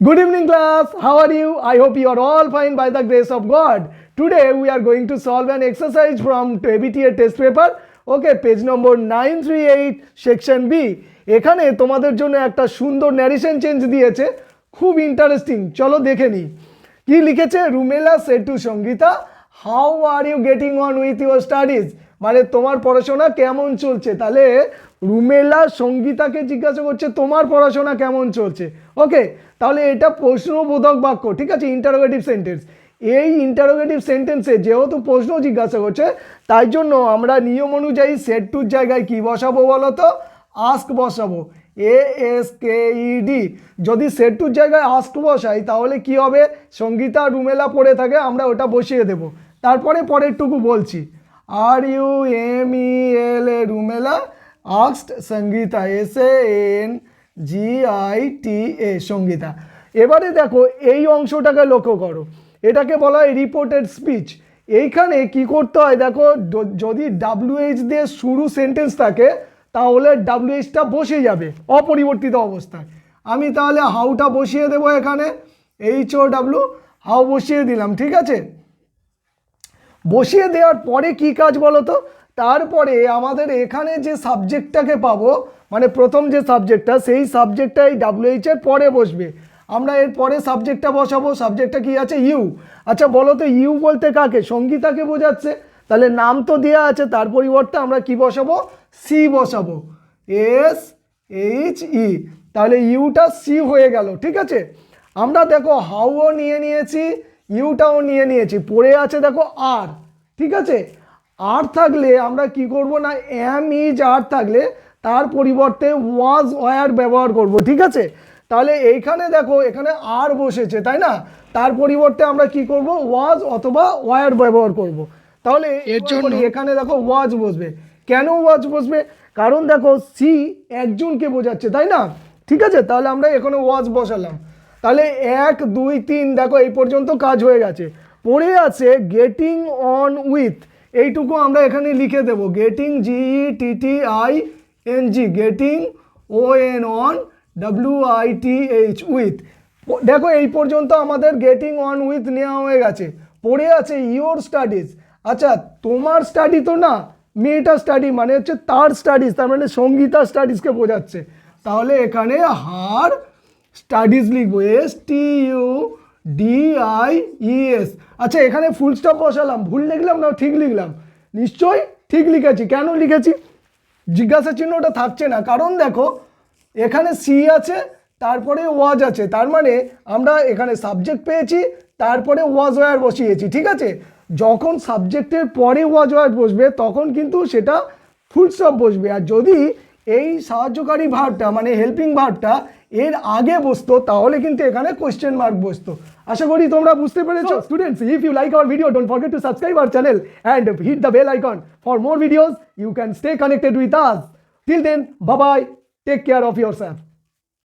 Good evening class, how are you? I hope you are all fine by the grace of God. Today we are going to solve an exercise from ABTA test paper. Okay, page number 938 section B. এখানে তোমাদের জন্য একটা সুন্দর narration change দিয়েছে, খুব interesting. চলো দেখে নিই কি লিখেছে। Rumela said to Sangita, how are you getting on with your studies, মানে তোমার পড়াশোনা কেমন চলছে। তাহলে রুমেলা সঙ্গীতাকে জিজ্ঞাসা করছে তোমার পড়াশোনা কেমন চলছে। ওকে, তাহলে এটা প্রশ্নবোধক বাক্য, ঠিক আছে, ইন্টারোগেটিভ সেন্টেন্স। এই ইন্টারোগেটিভ সেন্টেন্সে যেহেতু প্রশ্ন জিজ্ঞাসা করছে, তাই জন্য আমরা নিয়ম অনুযায়ী সেড টুর জায়গায় কি বসাবো বলো তো? আস্ক বসাবো, ASKED। যদি সেড টুর জায়গায় আস্ক বসাই তাহলে কি হবে? সঙ্গীতা রুমেলা পড়ে থাকে, আমরা ওটা বসিয়ে দেব। তারপরে পরেরটুকু বলছি, RUMELA Rumela asked Sangita, SANGITA Sangita. এবারে দেখো এই অংশটাকে লক্ষ্য করো, এটাকে বলা হয় রিপোর্টেড স্পিচ। এইখানে কি করতে হয় দেখো, যদি WH দিয়ে শুরু সেন্টেন্স থাকে তাহলে WHটা বসে যাবে অপরিবর্তিত অবস্থায়। আমি তাহলে হাউটা বসিয়ে দেবো এখানে, HOW, হাউ বসিয়ে দিলাম, ঠিক আছে। বসিয়ে দেওয়ার পরে কি কাজ বলো তো? তারপরে আমাদের এখানে যে সাবজেক্টটাকে পাবো, মানে প্রথম যে সাবজেক্টটা, সেই সাবজেক্টটাই WH এর পরে বসবে। আমরা এর পরে সাবজেক্টটা বসাবো। সাবজেক্টটা কি আছে? ইউ। আচ্ছা বলো তো, ইউ বলতে কাকে? সঙ্গীতাকে বোঝাচ্ছে। তাহলে নাম তো দেওয়া আছে, তার পরিবর্তে আমরা কি বসাবো? সি বসাবো, SHE। তাহলে ইউটা সি হয়ে গেল, ঠিক আছে। আমরা দেখো হাউও নিয়ে নিয়েছি, ইউটাও নিয়ে নিয়েছি, পড়ে আছে দেখো আর, ঠিক আছে। আর থাকলে আমরা কি করব না, এম ইজ আর থাকলে তার পরিবর্তে ওয়াজ ওয়ার ব্যবহার করব, ঠিক আছে। তাহলে এইখানে দেখো এখানে আর বসেছে, তাই না? তার পরিবর্তে আমরা কি করব? ওয়াজ অথবা ওয়ার ব্যবহার করব। তাহলে এর জন্য এখানে দেখো ওয়াজ বসবে। কেন ওয়াজ বসবে? কারণ দেখো সি একজনকে বোঝাচ্ছে, তাই না? ঠিক আছে, তাহলে আমরা এখানে ওয়াজ বসালাম। তাহলে 1 2 3 দেখো এই পর্যন্ত কাজ হয়ে গেছে। পড়ে আছে গেটিং অন উইথ, এইটুকু আমরা এখানে লিখে দেব, getting GETTING, getting ON on WITH with. দেখো এই পর্যন্ত আমাদের গেটিং অন উইথ নেওয়া হয়ে গেছে। পড়ে আছে ইওর স্টাডিজ। আচ্ছা তোমার স্টাডি তো না, মেয়েটার স্টাডি মানে হচ্ছে তার স্টাডিজ, তার মানে সঙ্গীতা স্টাডিজকে বোঝাচ্ছে। তাহলে এখানে হার স্টাডিজ লিখবো, STUDIES। আচ্ছা এখানে ফুল স্টপ বসালাম, ভুল লিখলাম না ঠিক লিখলাম? নিশ্চয়ই ঠিক লিখেছি। কেন লিখেছি? জিজ্ঞাসা চিহ্নটা থাকছে না, কারণ দেখো এখানে সি আছে, তারপরে ওয়াজ আছে, তার মানে আমরা এখানে সাবজেক্ট পেয়েছি, তারপরে ওয়াজ ওয়ার বসিয়েছি, ঠিক আছে। যখন সাবজেক্টের পরে ওয়াজ ওয়ার বসবে তখন কিন্তু সেটা ফুল স্টপ বসবে। আর যদি এই সাহায্যকারী ভার্বটা মানে হেল্পিং ভার্বটা এর আগে বসতো তাহলে কিন্তু এখানে কোয়েশ্চেন মার্ক বসতো। আশা করি তোমরা বুঝতে পেরেছো। Students, if you like our video, don't forget to subscribe our channel and hit the bell icon for more videos. You can stay connected with us. Till then, bye bye, take care of yourself.